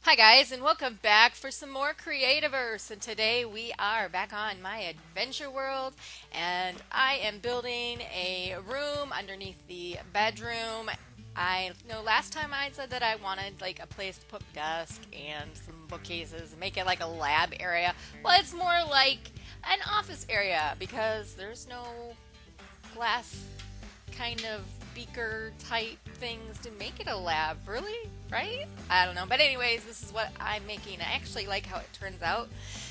Hi guys, and welcome back for some more Creativerse. And today we are back on my adventure world, and I am building a room underneath the bedroom. I know last time I said that I wanted like a place to put my desk and some bookcases and make it like a lab area. Well, it's more like an office area because there's no glass kind of beaker type things to make it a lab, really? Right? I don't know. But anyways, this is what I'm making. I actually like how it turns out.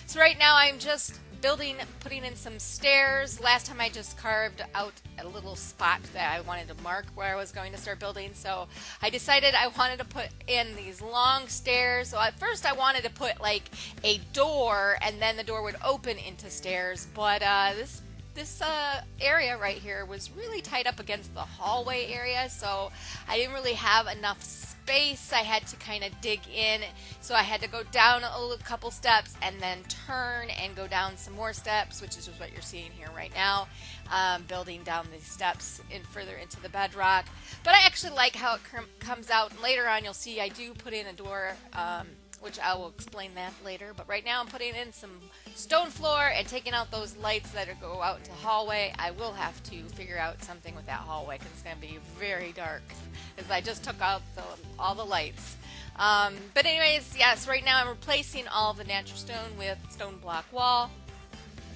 So right now I'm just putting in some stairs. Last time I just carved out a little spot that I wanted to mark where I was going to start building. So I decided I wanted to put in these long stairs. So at first I wanted to put like a door and then the door would open into stairs. But this area right here was really tight up against the hallway area, so I didn't really have enough space. I had to kind of dig in, so I had to go down a couple steps and then turn and go down some more steps, which is just what you're seeing here right now, building down these steps in further into the bedrock. But I actually like how it comes out. Later on you'll see I do put in a door, which I will explain that later. But right now I'm putting in some stone floor and taking out those lights that go out into the hallway. I will have to figure out something with that hallway because it's going to be very dark because I just took out all the lights. But anyways, yes, right now I'm replacing all of the natural stone with stone block wall,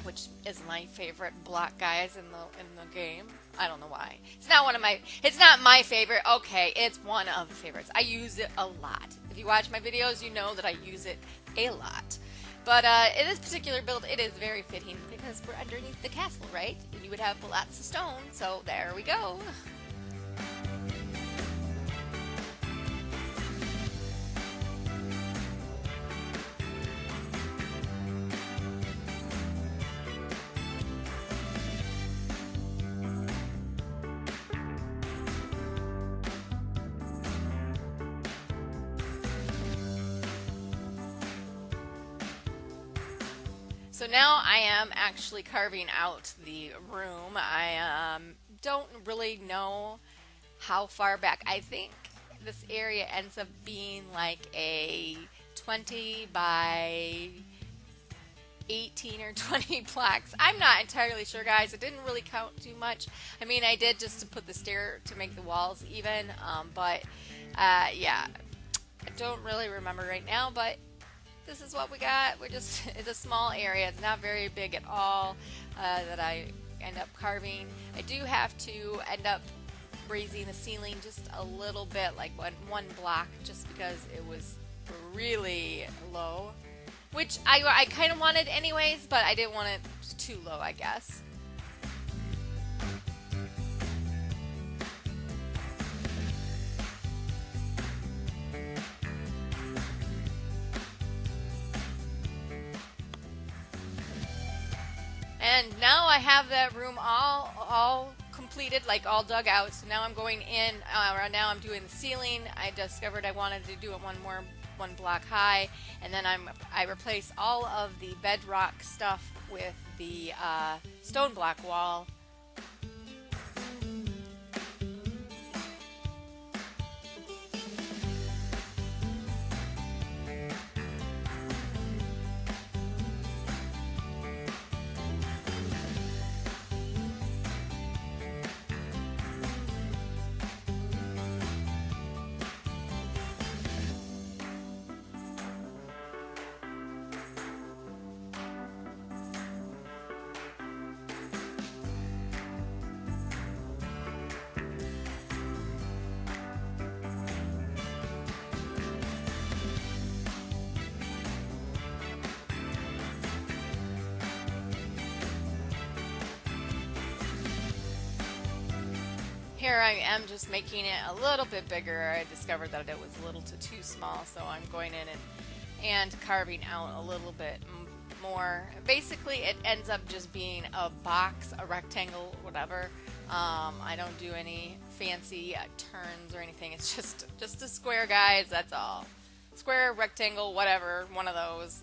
which is my favorite block, guys, in the game. I don't know why. It's not my favorite. Okay, it's one of the favorites. I use it a lot. If you watch my videos, you know that I use it a lot. But in this particular build, it is very fitting because we're underneath the castle, right? And you would have lots of stone, so there we go. So now I am actually carving out the room. I don't really know how far back. I think this area ends up being like a 20 by 18 or 20 blocks. I'm not entirely sure, guys. It didn't really count too much. I mean, I did just to put the stair to make the walls even, but yeah, I don't really remember right now, but this is what we got. It's a small area. It's not very big at all that I end up carving. I do have to end up raising the ceiling just a little bit, like one block, just because it was really low, which I kind of wanted anyways, but I didn't want it too low, I guess. And now I have that room all completed, like all dug out. So now I'm going in. Right now I'm doing the ceiling. I discovered I wanted to do it one block high, and then I replace all of the bedrock stuff with the stone block wall. Here I am just making it a little bit bigger. I discovered that it was a little too small, so I'm going in and carving out a little bit more. Basically, it ends up just being a box, a rectangle, whatever. I don't do any fancy turns or anything. It's just a square, guys. That's all. Square, rectangle, whatever. One of those.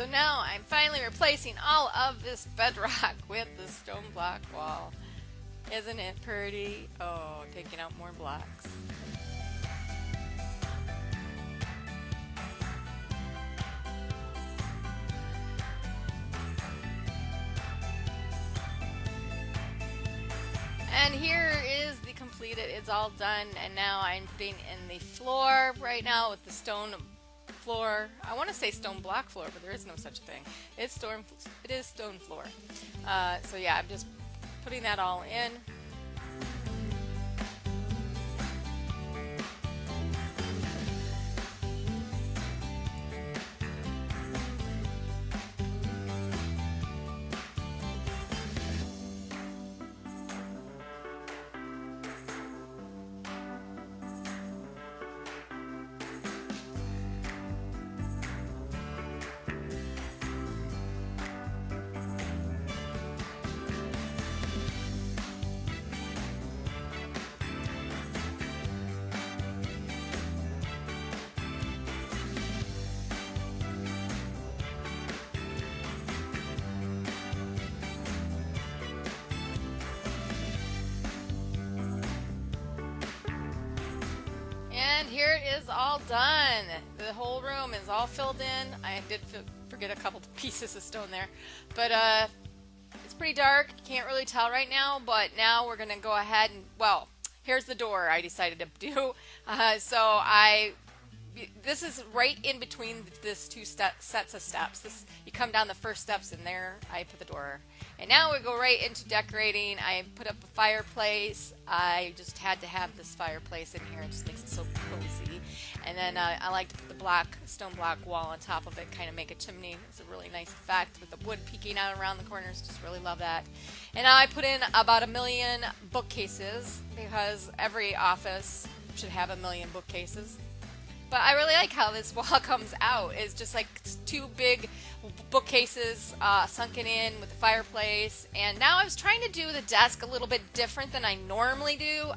So now I'm finally replacing all of this bedrock with the stone block wall. Isn't it pretty? Oh, taking out more blocks. And here is the completed, it's all done, and now I'm putting in the floor right now with the stone floor. I want to say stone block floor, but there is no such thing. It is stone floor. So yeah, I'm just putting that all in. And here it is all done. The whole room is all filled in. I did forget a couple pieces of stone there. But it's pretty dark. You can't really tell right now. But now we're going to go ahead and, well, here's the door I decided to do. This is right in between this two sets of steps. You come down the first steps and there I put the door. And now we go right into decorating. I put up a fireplace. I just had to have this fireplace in here. It just makes it so cozy. And then I like to put the stone block wall on top of it, kind of make a chimney. It's a really nice effect with the wood peeking out around the corners. Just really love that. And now I put in about 1 million bookcases because every office should have 1 million bookcases. But I really like how this wall comes out. It's just like 2 big bookcases sunken in with the fireplace. And now I was trying to do the desk a little bit different than I normally do.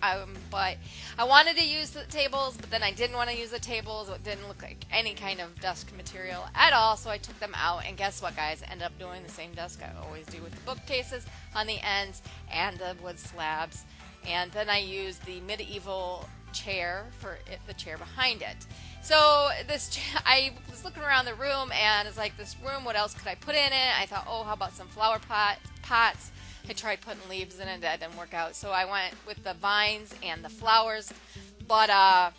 But I wanted to use the tables, but then I didn't want to use the tables. It didn't look like any kind of desk material at all. So I took them out. And guess what, guys? I ended up doing the same desk I always do with the bookcases on the ends and the wood slabs. And then I used the medieval chair for the chair behind it. So I was looking around the room and it's like, this room, what else could I put in it? I thought, oh, how about some flower pots? I tried putting leaves in it, that didn't work out. So I went with the vines and the flowers, but I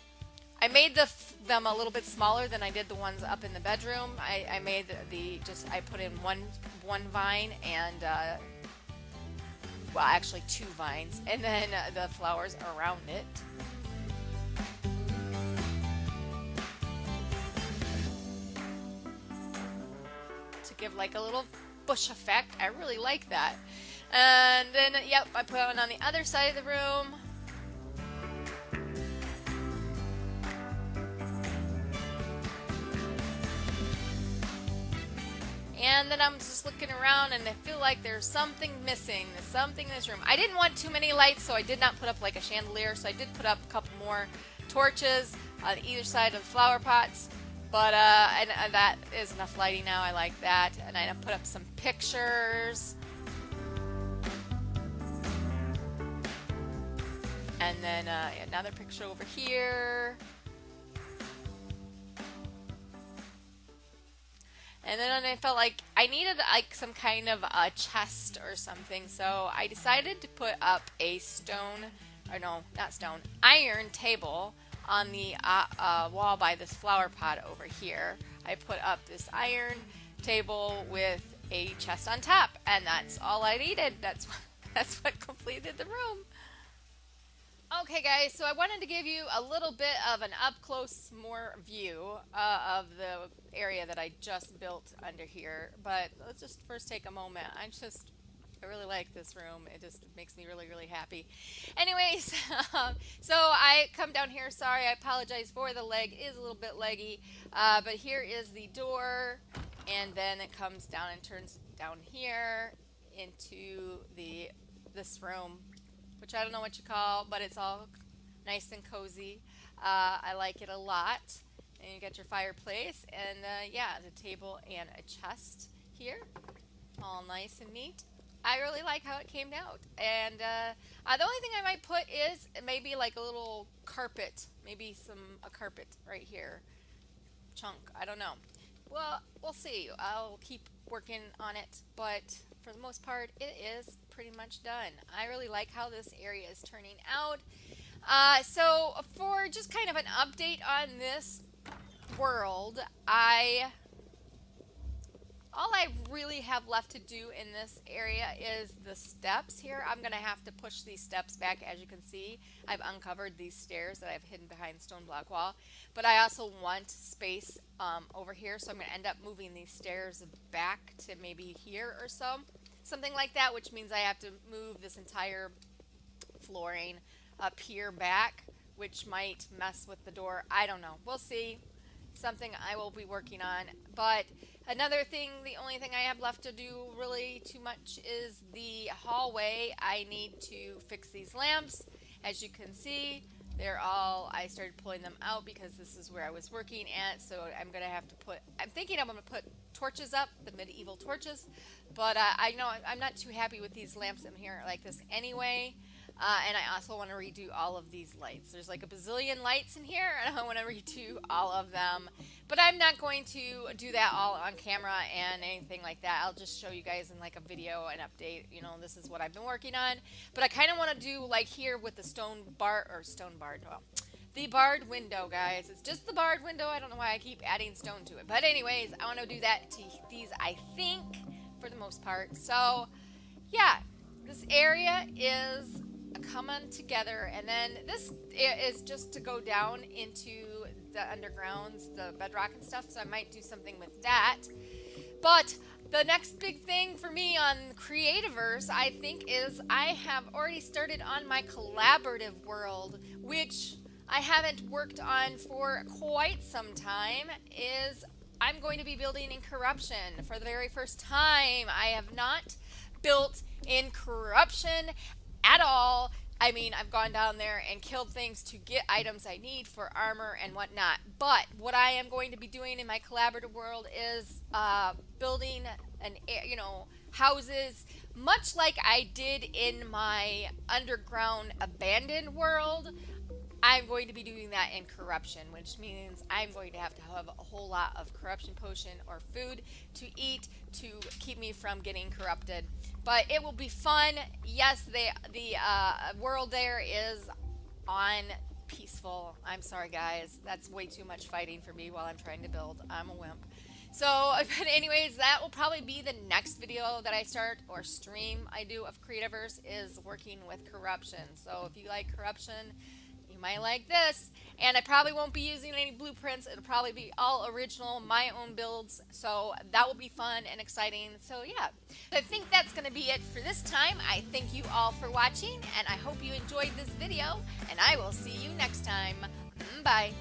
made them a little bit smaller than I did the ones up in the bedroom. I made I put in one vine and well, actually 2 vines, and then the flowers around it. Give like a little bush effect. I really like that. And then, yep, I put one on the other side of the room. And then I'm just looking around and I feel like there's something missing. There's something in this room. I didn't want too many lights, so I did not put up like a chandelier. So I did put up a couple more torches on either side of the flower pots. But and that is enough lighting now. I like that. And I put up some pictures. And then another picture over here. And then I felt like I needed like some kind of a chest or something. So I decided to put up a iron table on the wall by this flower pot over here. I put up this iron table with a chest on top, and that's all I needed. That's what completed the room. Okay, guys, so I wanted to give you a little bit of an up-close more view of the area that I just built under here. But let's just first take a moment. I really like this room. It just makes me really, really happy. Anyways, so I come down here. Sorry, I apologize for the leg. It is a little bit leggy. But here is the door. And then it comes down and turns down here into this room, which I don't know what you call, but it's all nice and cozy. I like it a lot. And you got your fireplace and yeah, the table and a chest here, all nice and neat. I really like how it came out. And the only thing I might put is maybe like a little carpet, maybe a carpet right here, chunk. I don't know. Well, we'll see. I'll keep working on it, but for the most part, it is pretty much done. I really like how this area is turning out. So for just kind of an update on this world, all I really have left to do in this area is the steps here. I'm going to have to push these steps back. As you can see, I've uncovered these stairs that I've hidden behind the stone block wall. But I also want space over here, so I'm going to end up moving these stairs back to maybe here or so. Something like that, which means I have to move this entire flooring up here back, which might mess with the door. I don't know. We'll see. Something I will be working on. But another thing, the only thing I have left to do really too much is the hallway. I need to fix these lamps. As you can see, I started pulling them out because this is where I was working at. So I'm going to have to I'm thinking I'm going to put torches up, the medieval torches. But I know I'm not too happy with these lamps in here like this anyway. And I also want to redo all of these lights. There's like a bazillion lights in here, and I want to redo all of them. But I'm not going to do that all on camera and anything like that. I'll just show you guys in like a video, an update. You know, this is what I've been working on. But I kind of want to do like here with the the barred window, guys. It's just the barred window. I don't know why I keep adding stone to it. But anyways, I want to do that to these, I think, for the most part. So, yeah, this area is coming together, and then this is just to go down into the undergrounds, the bedrock and stuff, so I might do something with that. But the next big thing for me on Creativerse, I think, is I have already started on my collaborative world, which I haven't worked on for quite some time. I'm going to be building in corruption for the very first time. I have not built in corruption at all. I mean, I've gone down there and killed things to get items I need for armor and whatnot. But what I am going to be doing in my collaborative world is building houses, much like I did in my underground abandoned world. I'm going to be doing that in corruption, which means I'm going to have a whole lot of corruption potion or food to eat to keep me from getting corrupted. But it will be fun. Yes, the world there is on peaceful. I'm sorry, guys. That's way too much fighting for me while I'm trying to build. I'm a wimp. So, but anyways, that will probably be the next video that I start or stream I do of Creativerse, is working with corruption. So if you like corruption, you might like this. And I probably won't be using any blueprints. It'll probably be all original, my own builds. So that will be fun and exciting. So yeah, I think that's going to be it for this time. I thank you all for watching, and I hope you enjoyed this video, and I will see you next time. Bye.